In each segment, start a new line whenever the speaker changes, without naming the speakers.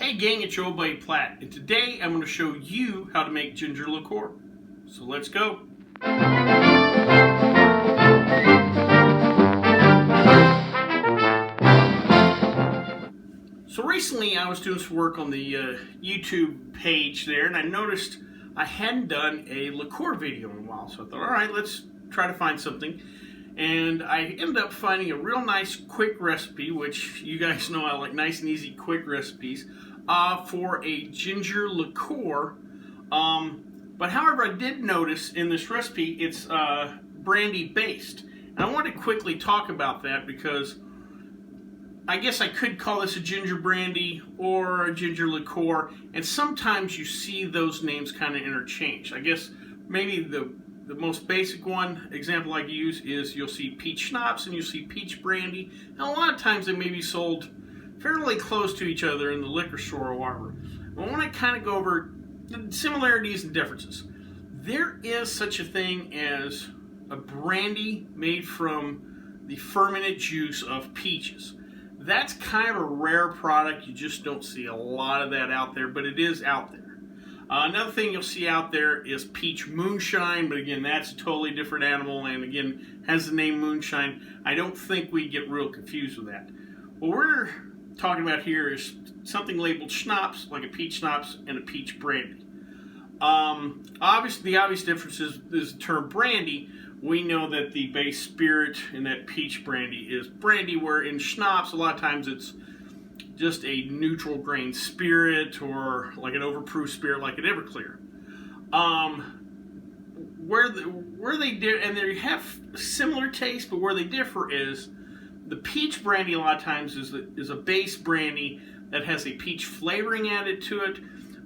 Hey gang, it's your old buddy Platt, and today I'm going to show you how to make ginger liqueur. So let's go. So recently I was doing some work on the YouTube page there, and I noticed I hadn't done a liqueur video in a while. So I thought, alright, let's try to find something. And I ended up finding a real nice quick recipe, which you guys know I like nice and easy quick recipes, for a ginger liqueur. But however, I did notice in this recipe it's brandy based. And I want to quickly talk about that because I guess I could call this a ginger brandy or a ginger liqueur, and sometimes you see those names kind of interchanged. I guess maybe the most basic one example I use is you'll see peach schnapps and you'll see peach brandy, and a lot of times they may be sold fairly close to each other in the liquor store or whatever. I want to kind of go over the similarities and differences. There is such a thing as a brandy made from the fermented juice of peaches. That's kind of a rare product. You just don't see a lot of that out there, but it is out there. Another thing you'll see out there is peach moonshine, but again, that's a totally different animal, and again, has the name moonshine. I don't think we get real confused with that. What we're talking about here is something labeled schnapps, like a peach schnapps and a peach brandy. Obviously, the obvious difference is the term brandy. We know that the base spirit in that peach brandy is brandy, where in schnapps, a lot of times it's just a neutral grain spirit or like an overproof spirit like an Everclear. Where they do, and they have similar taste, but where they differ is the peach brandy a lot of times is a base brandy that has a peach flavoring added to it,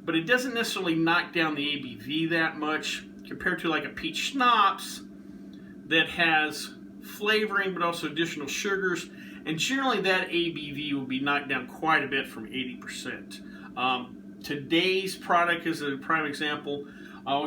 but it doesn't necessarily knock down the ABV that much compared to like a peach schnapps that has flavoring but also additional sugars, and generally that ABV will be knocked down quite a bit from 80%. Today's product is a prime example.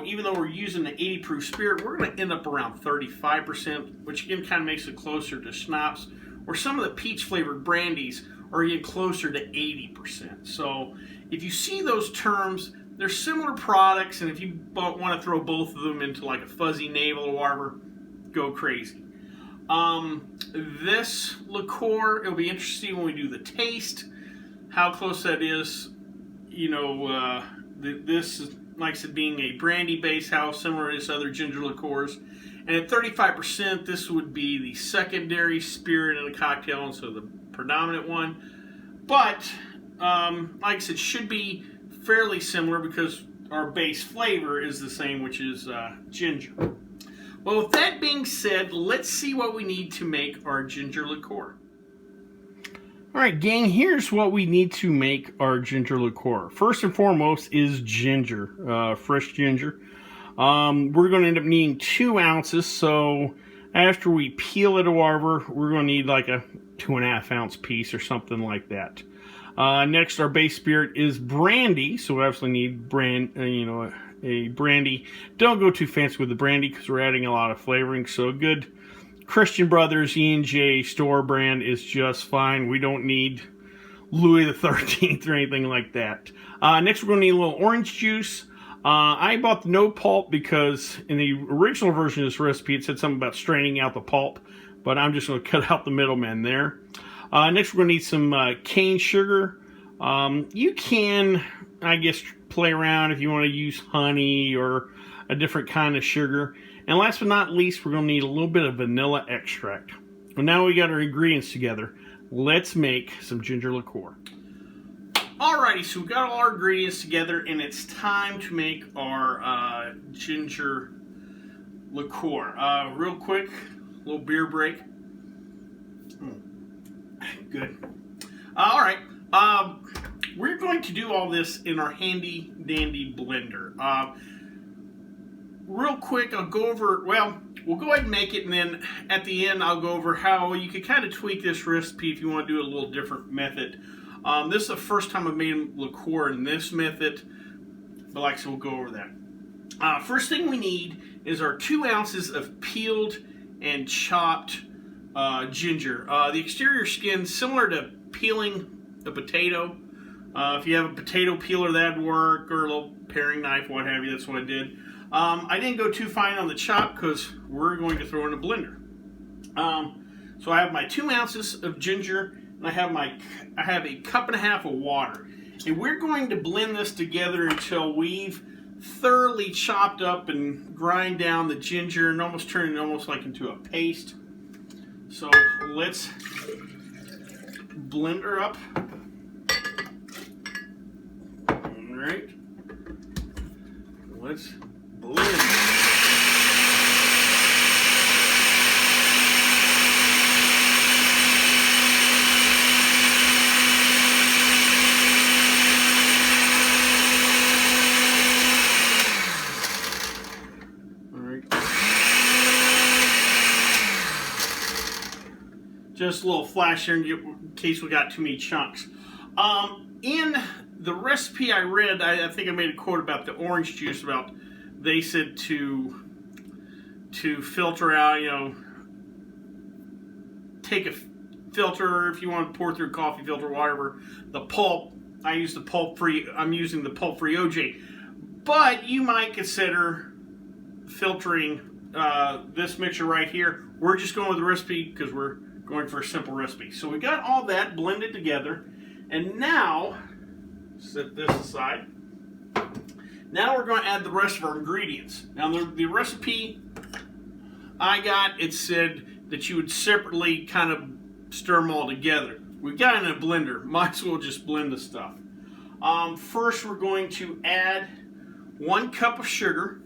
Even though we're using the 80 proof spirit, we're going to end up around 35%, which again kind of makes it closer to schnapps, or some of the peach flavored brandies are even closer to 80%. So if you see those terms, they're similar products, and if you want to throw both of them into like a fuzzy navel or whatever, go crazy. This liqueur, it'll be interesting when we do the taste, how close that is. You know, this is, like I said, being a brandy base house, similar to this other ginger liqueurs. And at 35%, this would be the secondary spirit in a cocktail, and so the predominant one. But, like I said, should be fairly similar because our base flavor is the same, which is ginger. Well, with that being said, let's see what we need to make our ginger liqueur. Alright gang, here's what we need to make our ginger liqueur. First and foremost is ginger, fresh ginger. We're going to end up needing 2 ounces, so after we peel it or whatever, we're going to need like a 2.5 ounce piece or something like that. Next, our base spirit is brandy, so we obviously need a brandy. Don't go too fancy with the brandy because we're adding a lot of flavoring, so a good Christian Brothers E&J store brand is just fine. We don't need Louis the 13th or anything like that. Next, we're going to need a little orange juice. I bought the no pulp because in the original version of this recipe it said something about straining out the pulp, but I'm just going to cut out the middleman there. Next, we're going to need some cane sugar. You can, I guess, play around if you want to use honey or a different kind of sugar. And last but not least, we're going to need a little bit of vanilla extract. Well, now we got our ingredients together. Let's make some ginger liqueur. Alrighty, so we've got all our ingredients together, and it's time to make our ginger liqueur. Real quick, little beer break. Good. Alright, we're going to do all this in our handy dandy blender. Real quick, I'll go over, well, we'll go ahead and make it, and then at the end I'll go over how you can kind of tweak this recipe if you want to do it a little different method. This is the first time I've made liqueur in this method, but like I said, we'll go over that. First thing we need is our 2 ounces of peeled and chopped ginger. The exterior skin, similar to peeling a potato, If you have a potato peeler, that'd work, or a little paring knife, what have you. That's what I did. I didn't go too fine on the chop because we're going to throw in a blender. So I have my 2 ounces of ginger, and I have a cup and a half of water, and we're going to blend this together until we've thoroughly chopped up and grind down the ginger and almost turn it almost like into a paste. So let's blend her up. All right, let's blend. Just a little flash here in case we got too many chunks. In the recipe I read, I think I made a quote about the orange juice. They said to filter out, take a filter if you want to pour through a coffee filter, whatever. The pulp, I'm using the pulp-free OJ. But you might consider filtering this mixture right here. We're just going with the recipe because we're going for a simple recipe. So we got all that blended together, and now set this aside. Now we're going to add the rest of our ingredients. Now the recipe I got, it said that you would separately kind of stir them all together. We got it in a blender. Might as well just blend the stuff. First we're going to add 1 cup of sugar.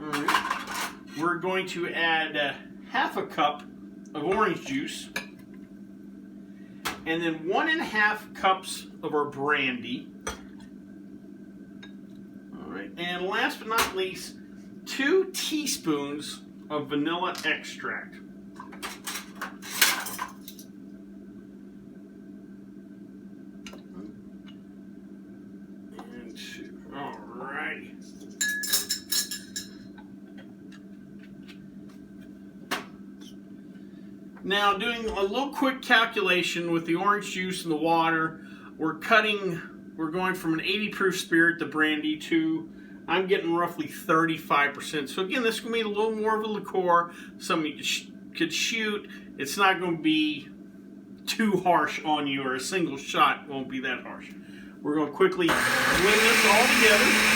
All right. We're going to add half a cup of orange juice, and then 1.5 cups of our brandy. All right, and last but not least, 2 teaspoons of vanilla extract. And 2. All right. Now, doing a little quick calculation with the orange juice and the water, we're going from an 80 proof spirit, the brandy, to, I'm getting roughly 35%. So again, this is going to be a little more of a liqueur. Something you could shoot. It's not going to be too harsh on you, or a single shot won't be that harsh. We're going to quickly blend this all together.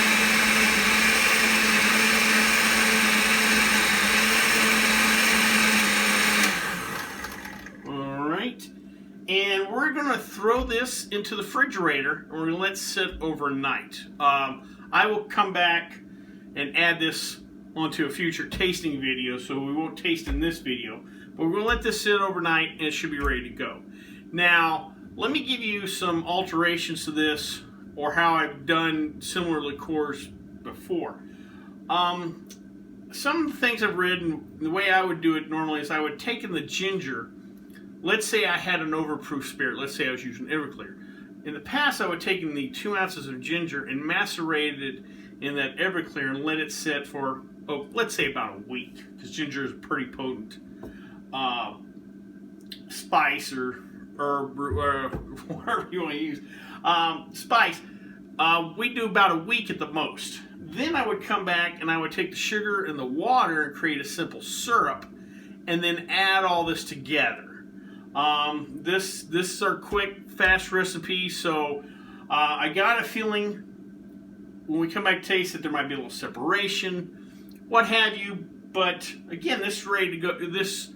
And we're going to throw this into the refrigerator, and we're going to let it sit overnight. I will come back and add this onto a future tasting video, so we won't taste in this video. But we're going to let this sit overnight, and it should be ready to go. Now, let me give you some alterations to this, or how I've done similar liqueurs before. Some things I've read, and the way I would do it normally is I would take in the ginger. Let's say I had an overproof spirit. Let's say I was using Everclear. In the past, I would take in the 2 ounces of ginger and macerate it in that Everclear and let it sit for, let's say about a week, because ginger is a pretty potent spice or herb or whatever you want to use. Spice. We do about a week at the most. Then I would come back and I would take the sugar and the water and create a simple syrup, and then add all this together. This is our quick, fast recipe, so I got a feeling when we come back to taste it, there might be a little separation, what have you, but again, this is ready to go. This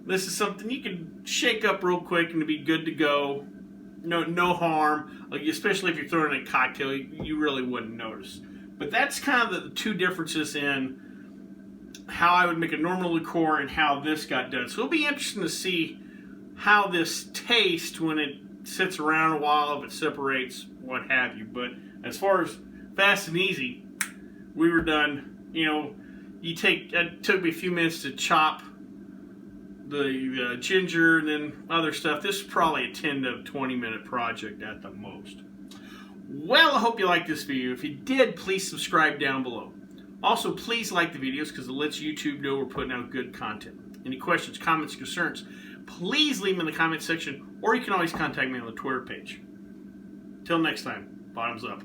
is something you can shake up real quick and to be good to go. No harm, especially if you're throwing in a cocktail, you really wouldn't notice. But that's kind of the 2 differences in how I would make a normal liqueur and how this got done. So it'll be interesting to see how this tastes when it sits around a while, if it separates, what have you. But as far as fast and easy, we were done. It took me a few minutes to chop the ginger and then other stuff. This is probably a 10 to 20 minute project at the most. Well, I hope you liked this video. If you did, please subscribe down below. Also, please like the videos because it lets YouTube know we're putting out good content. Any questions, comments, concerns, please leave them in the comment section, or you can always contact me on the Twitter page. Till next time, bottoms up.